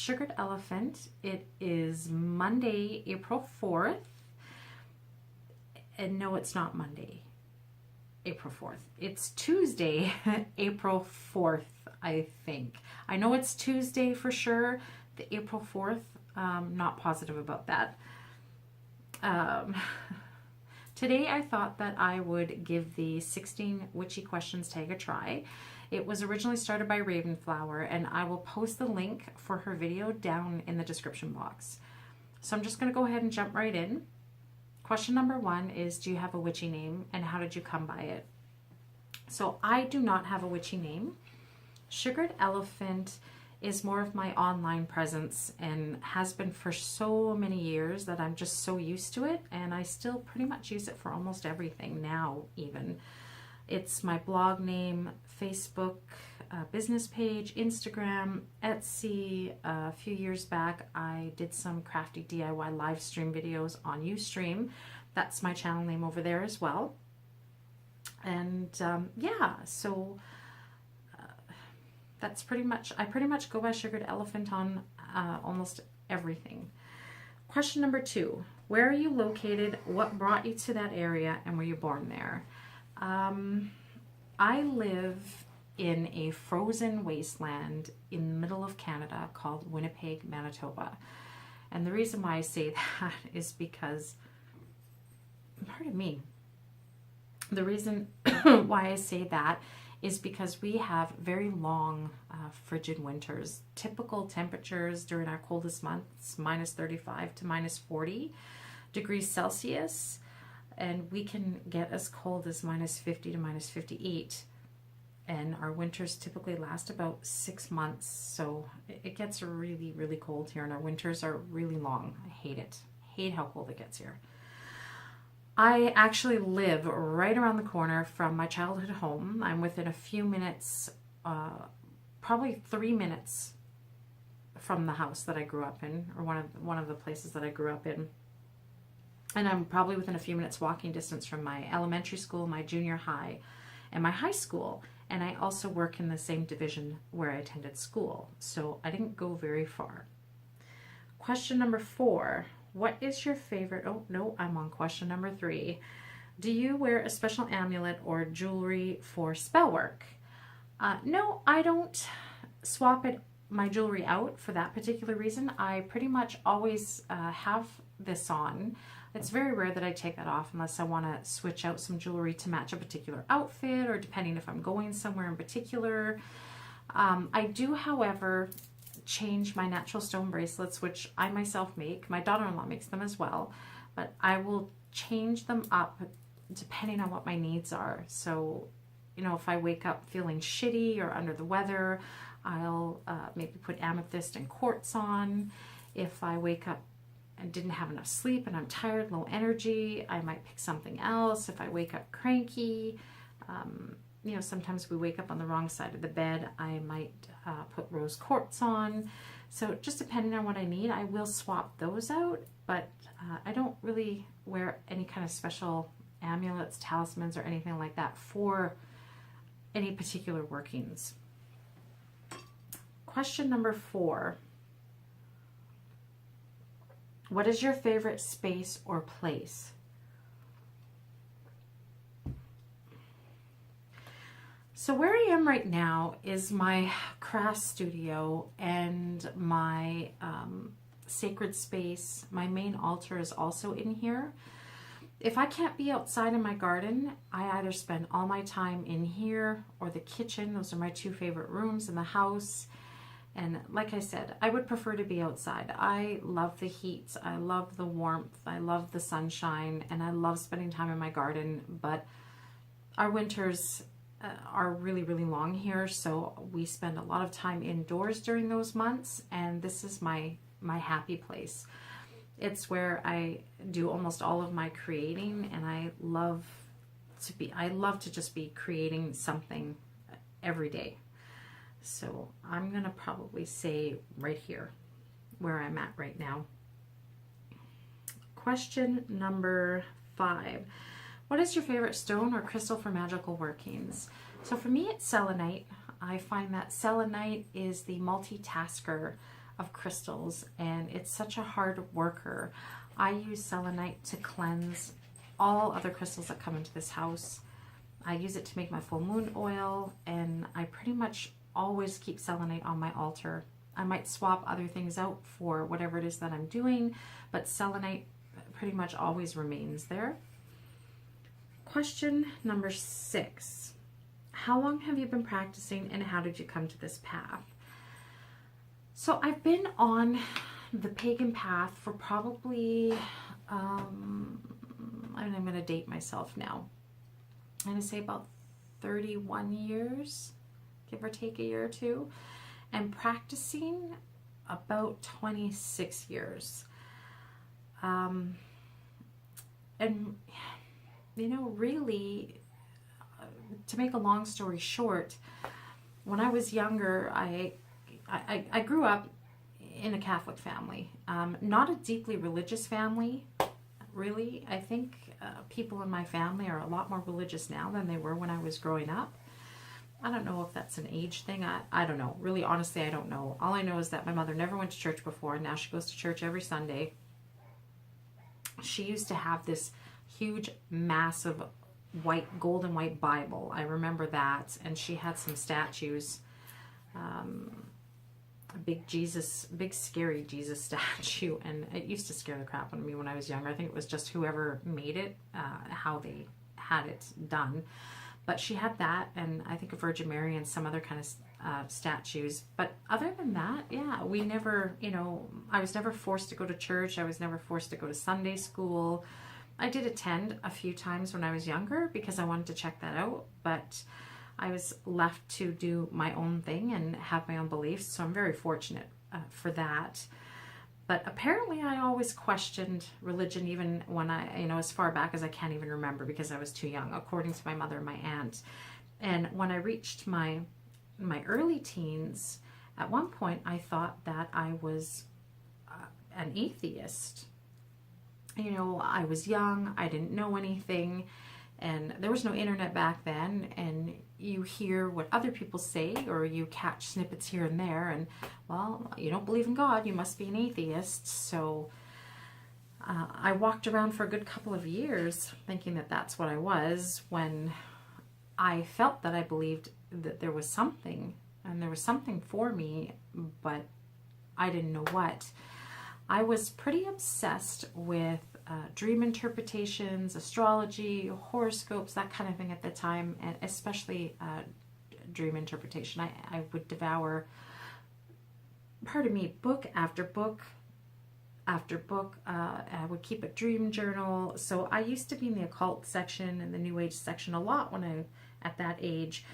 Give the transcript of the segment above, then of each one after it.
Sugared Elephant. It is Monday, April 4th. And no, it's not Monday, April 4th. It's Tuesday, April 4th, I think. I know it's Tuesday for sure, the April 4th. Not positive about that. Today I thought that I would give the 16 witchy questions tag a try. It was originally started by Ravenflower, and I will post the link for her video down in the description box. So I'm just going to go ahead and jump right in. Question number 1 is, do you have a witchy name, and how did you come by it? So I do not have a witchy name. Sugared Elephant is more of my online presence and has been for so many years that I'm just so used to it, and I still pretty much use it for almost everything now even. It's my blog name, Facebook, business page, Instagram, Etsy. A few years back I did some crafty DIY live stream videos on Ustream. That's my channel name over there as well. And yeah, so that's pretty much, I pretty much go by Sugared Elephant on almost everything. Question number 2, where are you located? What brought you to that area, and were you born there? I live in a frozen wasteland in the middle of Canada called Winnipeg, Manitoba. And the reason why I say that is because, pardon me, the reason why I say that is because we have very long frigid winters. Typical temperatures during our coldest months, minus 35 to minus 40 degrees Celsius. And we can get as cold as minus 50 to minus 58. And our winters typically last about 6 months. So it gets really, really cold here. And our winters are really long. I hate it. I hate how cold it gets here. I actually live right around the corner from my childhood home. I'm within a few minutes, probably 3 minutes from the house that I grew up in, or one of the places that I grew up in. And I'm probably within a few minutes walking distance from my elementary school, my junior high, and my high school. And I also work in the same division where I attended school. So I didn't go very far. Question number 4. What is your favorite? Oh, no, I'm on question number 3. Do you wear a special amulet or jewelry for spell work? No, I don't swap my jewelry out for that particular reason. I pretty much always have this on. It's very rare that I take that off unless I want to switch out some jewelry to match a particular outfit, or depending if I'm going somewhere in particular. I do, however, change my natural stone bracelets, which I myself make. My daughter-in-law makes them as well, but I will change them up depending on what my needs are. So, you know, if I wake up feeling shitty or under the weather, I'll maybe put amethyst and quartz on. If I wake up and didn't have enough sleep and I'm tired, low energy, I might pick something else. If I wake up cranky, you know, sometimes we wake up on the wrong side of the bed, I might put rose quartz on. So just depending on what I need, I will swap those out, but I don't really wear any kind of special amulets, talismans, or anything like that for any particular workings. Question number 4. What is your favorite space or place? So where I am right now is my craft studio and my sacred space. My main altar is also in here. If I can't be outside in my garden, I either spend all my time in here or the kitchen. Those are my 2 favorite rooms in the house. And like I said, I would prefer to be outside. I love the heat. I love the warmth. I love the sunshine. And I love spending time in my garden. But our winters are really, really long here. So we spend a lot of time indoors during those months. And this is my happy place. It's where I do almost all of my creating. And I love to just be creating something every day. So I'm going to probably say right here where I'm at right now. Question number 5. What is your favorite stone or crystal for magical workings? So for me, it's selenite. I find that selenite is the multitasker of crystals, and it's such a hard worker. I use selenite to cleanse all other crystals that come into this house. I use it to make my full moon oil, and I pretty much always keep selenite on my altar. I might swap other things out for whatever it is that I'm doing, but selenite pretty much always remains there. Question number 6. How long have you been practicing, and how did you come to this path? So I've been on the pagan path for probably, I'm going to date myself now. I'm going to say about 31 years, give or take a year or two, and practicing about 26 years. And, you know, really, to make a long story short, when I was younger, I grew up in a Catholic family, not a deeply religious family, really. I think people in my family are a lot more religious now than they were when I was growing up. I don't know if that's an age thing. I don't know. Really, honestly, I don't know. All I know is that my mother never went to church before, and now she goes to church every Sunday. She used to have this huge, massive white, gold and white Bible. I remember that. And she had some statues. A big Jesus, big scary Jesus statue, and it used to scare the crap out of me when I was younger. I think it was just whoever made it, how they had it done. But she had that, and I think a Virgin Mary and some other kind of statues. But other than that, yeah, we never, you know, I was never forced to go to church. I was never forced to go to Sunday school. I did attend a few times when I was younger because I wanted to check that out, but I was left to do my own thing and have my own beliefs, so I'm very fortunate for that. But apparently I always questioned religion, even when I, you know, as far back as I can't even remember because I was too young, according to my mother and my aunt. And when I reached my early teens, at one point I thought that I was an atheist. You know, I was young, I didn't know anything, and there was no internet back then, and you hear what other people say, or you catch snippets here and there, and, well, you don't believe in God, you must be an atheist. So I walked around for a good couple of years thinking that that's what I was, when I felt that I believed that there was something, and there was something for me, but I didn't know what. I was pretty obsessed with dream interpretations, astrology, horoscopes, that kind of thing at the time, and especially dream interpretation. I would devour, pardon me, book after book after book. I would keep a dream journal. So I used to be in the occult section and the New Age section a lot when at that age.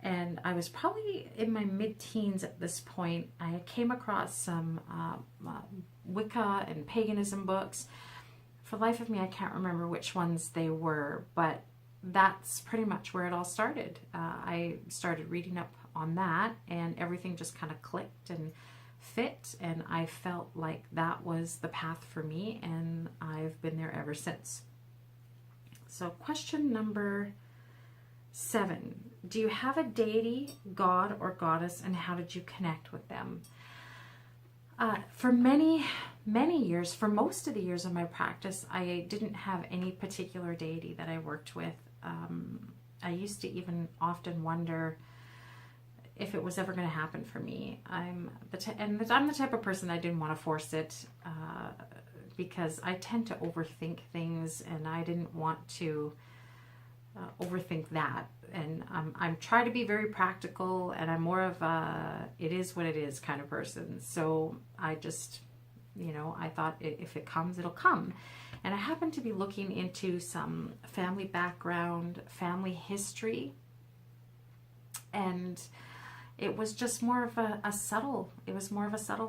And I was probably in my mid-teens at this point. I came across some Wicca and paganism books. For the life of me, I can't remember which ones they were, but that's pretty much where it all started. I started reading up on that, and everything just kind of clicked and fit, and I felt like that was the path for me, and I've been there ever since. So question number 7. Do you have a deity, god, or goddess, and how did you connect with them? For many, many years, for most of the years of my practice, I didn't have any particular deity that I worked with. I used to even often wonder if it was ever going to happen for me. I'm the type of person, I didn't want to force it because I tend to overthink things, and I didn't want to overthink that. And I'm trying to be very practical, and I'm more of a it is what it is kind of person. So I just, you know, I thought if it comes, it'll come. And I happened to be looking into some family background, family history, and it was just more of a subtle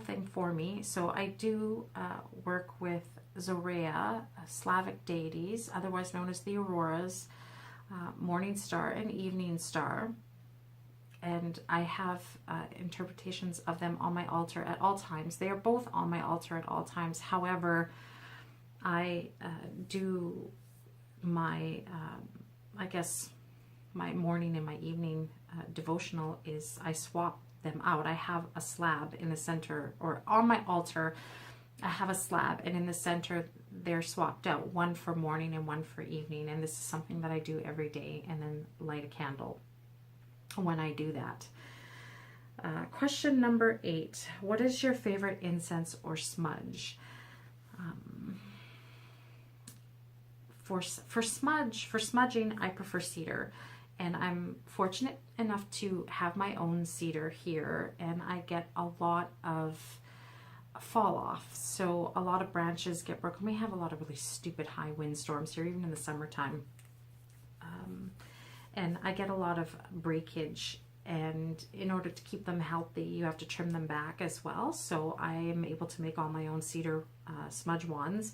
thing for me. So I do work with Zorea, Slavic deities, otherwise known as the Auroras, Morning Star and Evening Star, and I have interpretations of them on my altar at all times. They are both on my altar at all times. However, I do my, I guess, my morning and my evening devotional is I swap them out. I have a slab in the center, or on my altar, I have a slab, and in the center they're swapped out, one for morning and one for evening. And this is something that I do every day, and then light a candle when I do that. Question number 8. What is your favorite incense or smudge? For smudging, I prefer cedar, and I'm fortunate enough to have my own cedar here, and I get a lot of fall off. So a lot of branches get broken. We have a lot of really stupid high windstorms here, even in the summertime. And I get a lot of breakage, and in order to keep them healthy, you have to trim them back as well. So I am able to make all my own cedar smudge wands,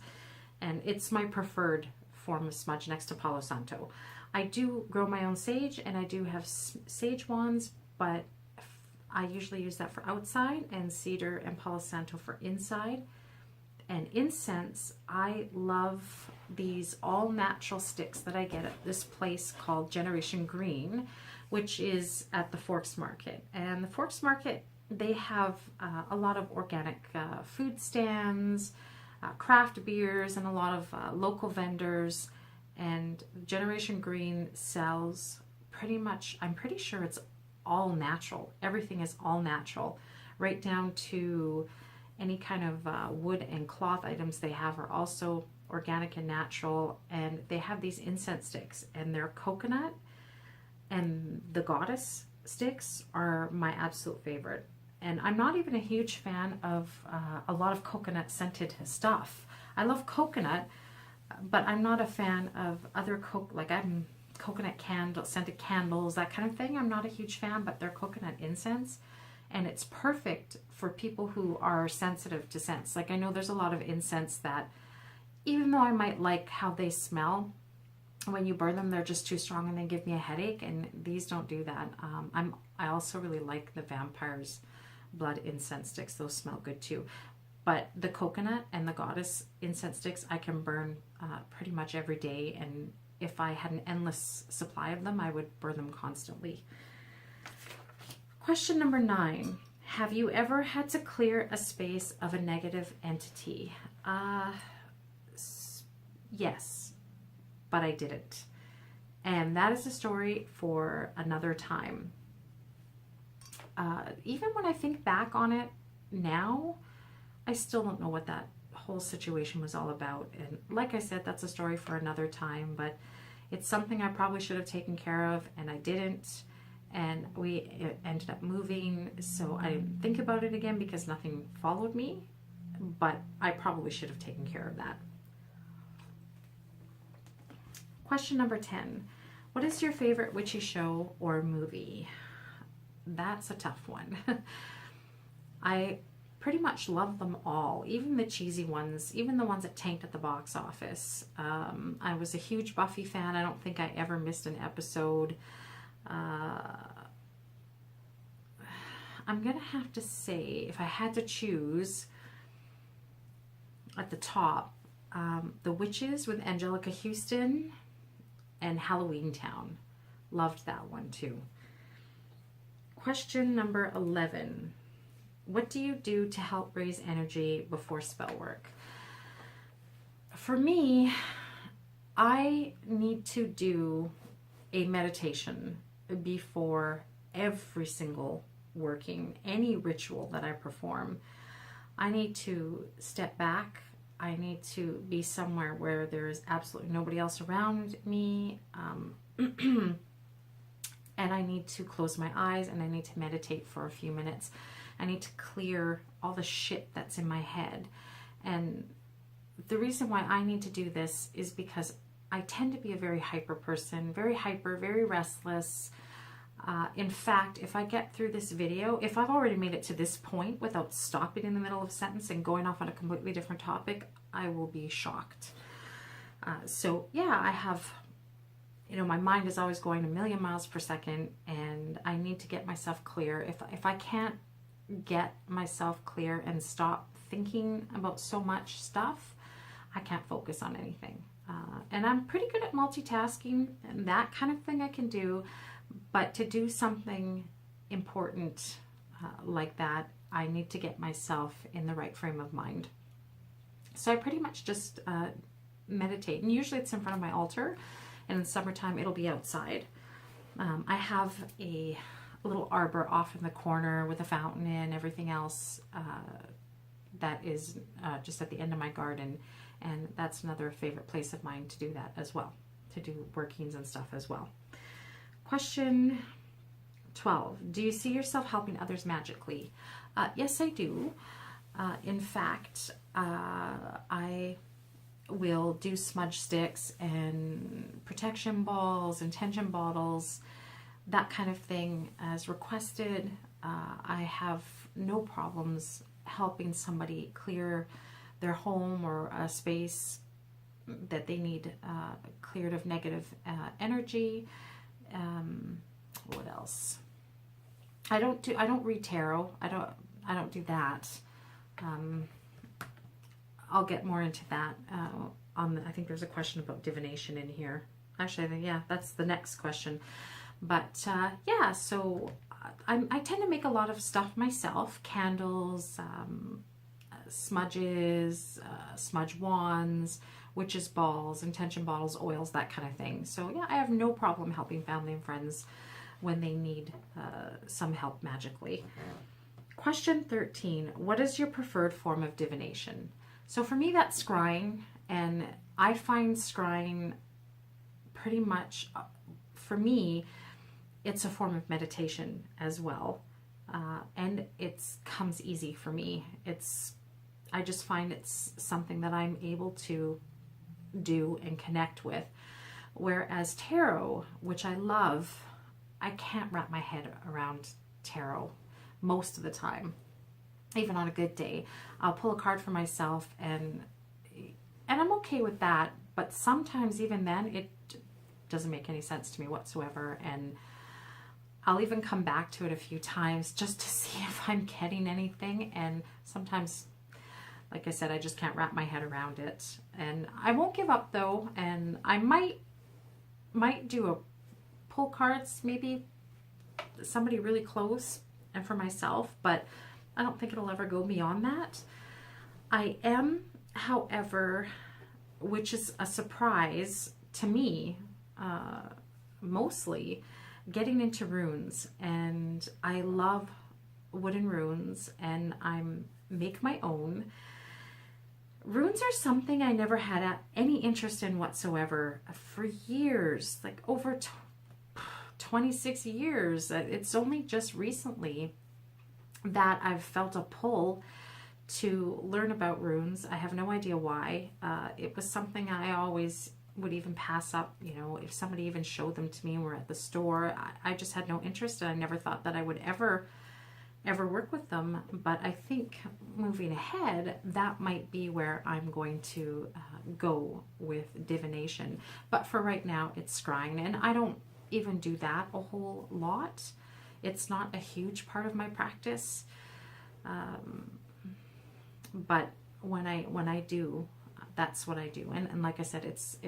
and it's my preferred form of smudge next to Palo Santo. I do grow my own sage, and I do have sage wands, but I usually use that for outside, and cedar and Palo Santo for inside. And incense, I love these all natural sticks that I get at this place called Generation Green, which is at the Forks Market. And the Forks Market, they have a lot of organic food stands, craft beers, and a lot of local vendors. And Generation Green sells pretty much, I'm pretty sure it's all natural. Everything is all natural, right down to any kind of wood and cloth items they have are also organic and natural. And they have these incense sticks, and they're coconut, and the goddess sticks are my absolute favorite. And I'm not even a huge fan of a lot of coconut scented stuff. I love coconut, but I'm not a fan of other I'm coconut scented candles, that kind of thing. I'm not a huge fan, but they're coconut incense, and it's perfect for people who are sensitive to scents. Like, I know there's a lot of incense that, even though I might like how they smell, when you burn them, they're just too strong and they give me a headache, and these don't do that. I also really like the Vampire's Blood incense sticks. Those smell good too. But the coconut and the goddess incense sticks, I can burn pretty much every day, and if I had an endless supply of them, I would burn them constantly. Question number 9. Have you ever had to clear a space of a negative entity? Yes, but I didn't. And that is a story for another time. Even when I think back on it now, I still don't know what that whole situation was all about. And like I said, that's a story for another time, but it's something I probably should have taken care of, and I didn't. And we ended up moving, so I didn't think about it again because nothing followed me, but I probably should have taken care of that. Question number 10. What is your favorite witchy show or movie? That's a tough one. I pretty much love them all, even the cheesy ones, even the ones that tanked at the box office. I was a huge Buffy fan. I don't think I ever missed an episode. I'm going to have to say, if I had to choose at the top, The Witches with Angelica Houston and Halloween Town. Loved that one too. Question number 11. What do you do to help raise energy before spell work? For me, I need to do a meditation before every single working, any ritual that I perform. I need to step back. I need to be somewhere where there is absolutely nobody else around me. And I need to close my eyes, and I need to meditate for a few minutes. I need to clear all the shit that's in my head. And the reason why I need to do this is because I tend to be a very hyper person, very hyper, very restless. In fact, if I get through this video, if I've already made it to this point without stopping in the middle of a sentence and going off on a completely different topic, I will be shocked. So yeah, I have, my mind is always going a million miles per second, and I need to get myself clear. If I can't get myself clear and stop thinking about so much stuff, I can't focus on anything. And I'm pretty good at multitasking, and that kind of thing I can do. But to do something important like that, I need to get myself in the right frame of mind. So I pretty much just meditate, and usually it's in front of my altar, and in summertime it'll be outside. I have a little arbor off in the corner with a fountain and everything else that is just at the end of my garden, and that's another favorite place of mine to do that as well, to do workings and stuff as well. Question 12. Do you see yourself helping others magically? Yes, I do. In fact, I will do smudge sticks and protection balls, intention bottles, that kind of thing as requested. I have no problems helping somebody clear their home or a space that they need cleared of negative energy. What else? I don't read tarot. I don't do that. I'll get more into that I think there's a question about divination in here. Actually, I think, yeah, that's the next question. But yeah, so I tend to make a lot of stuff myself: candles, smudges, smudge wands, witches balls, intention bottles, oils, that kind of thing. So yeah, I have no problem helping family and friends when they need some help magically. Question 13. What is your preferred form of divination? So for me, that's scrying, and I find scrying pretty much, for me, it's a form of meditation as well, and it comes easy for me. I just find it's something that I'm able to do and connect with, whereas tarot, which I love, I can't wrap my head around tarot most of the time. Even on a good day, I'll pull a card for myself, and I'm okay with that, but sometimes even then it doesn't make any sense to me whatsoever, and I'll even come back to it a few times just to see if I'm getting anything, and sometimes, like I said, I just can't wrap my head around it. And I won't give up though, and I might do a pull cards, maybe somebody really close and for myself, but I don't think it'll ever go beyond that. I am, however, which is a surprise to me, mostly getting into runes, and I love wooden runes, and I make my own. Runes are something I never had any interest in whatsoever for years, like over 26 years. It's only just recently that I've felt a pull to learn about runes. I have no idea why. It was something I always would even pass up, you know, if somebody even showed them to me and we're at the store. I just had no interest, and I never thought that I would ever work with them. But I think moving ahead, that might be where I'm going to go with divination. But for right now, it's scrying, and I don't even do that a whole lot. It's not a huge part of my practice, but when I do, that's what I do. And like I said, it's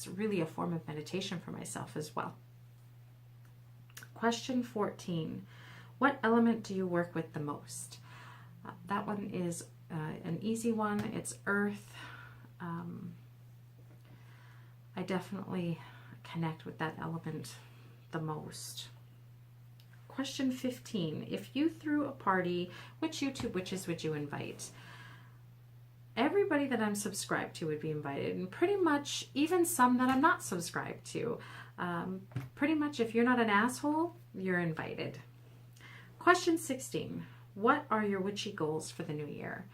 really a form of meditation for myself as well. Question 14. What element do you work with the most? That one is an easy one. It's earth. I definitely connect with that element the most. Question 15. If you threw a party, which YouTube witches would you invite? Everybody that I'm subscribed to would be invited, and pretty much even some that I'm not subscribed to. Pretty much if you're not an asshole, you're invited. Question 16. What are your witchy goals for the new year?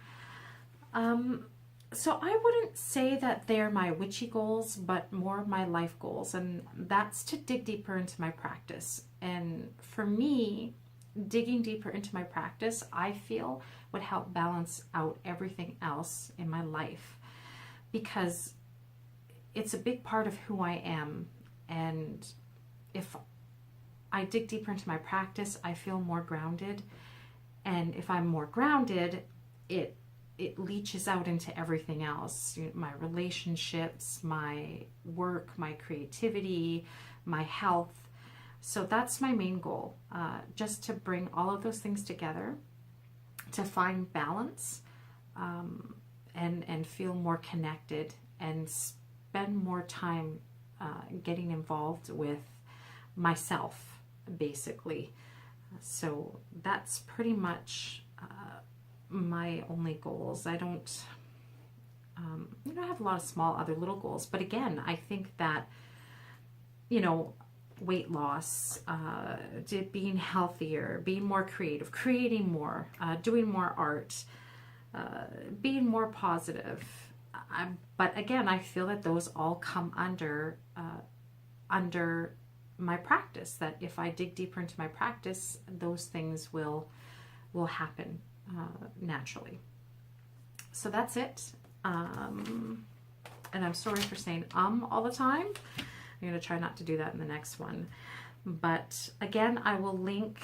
So I wouldn't say that they're my witchy goals, but more my life goals, and that's to dig deeper into my practice. And for me, digging deeper into my practice, I feel would help balance out everything else in my life, because it's a big part of who I am. And if I dig deeper into my practice, I feel more grounded. And if I'm more grounded, it leaches out into everything else. My relationships, my work, my creativity, my health. So that's my main goal, just to bring all of those things together, to find balance, and feel more connected and spend more time getting involved with myself, basically. So that's pretty much my only goals. I don't have a lot of small other little goals, but again, I think that, weight loss, being healthier, being more creative, creating more, doing more art, being more positive. But again, I feel that those all come under my practice, that if I dig deeper into my practice, those things will happen naturally. So that's it. And I'm sorry for saying all the time. I'm going to try not to do that in the next one. But again, I will link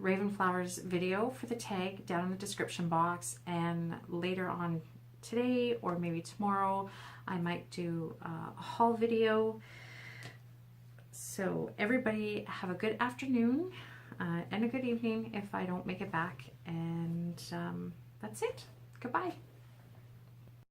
Ravenflower's video for the tag down in the description box, and later on today or maybe tomorrow I might do a haul video. So everybody have a good afternoon and a good evening if I don't make it back, and that's it. Goodbye.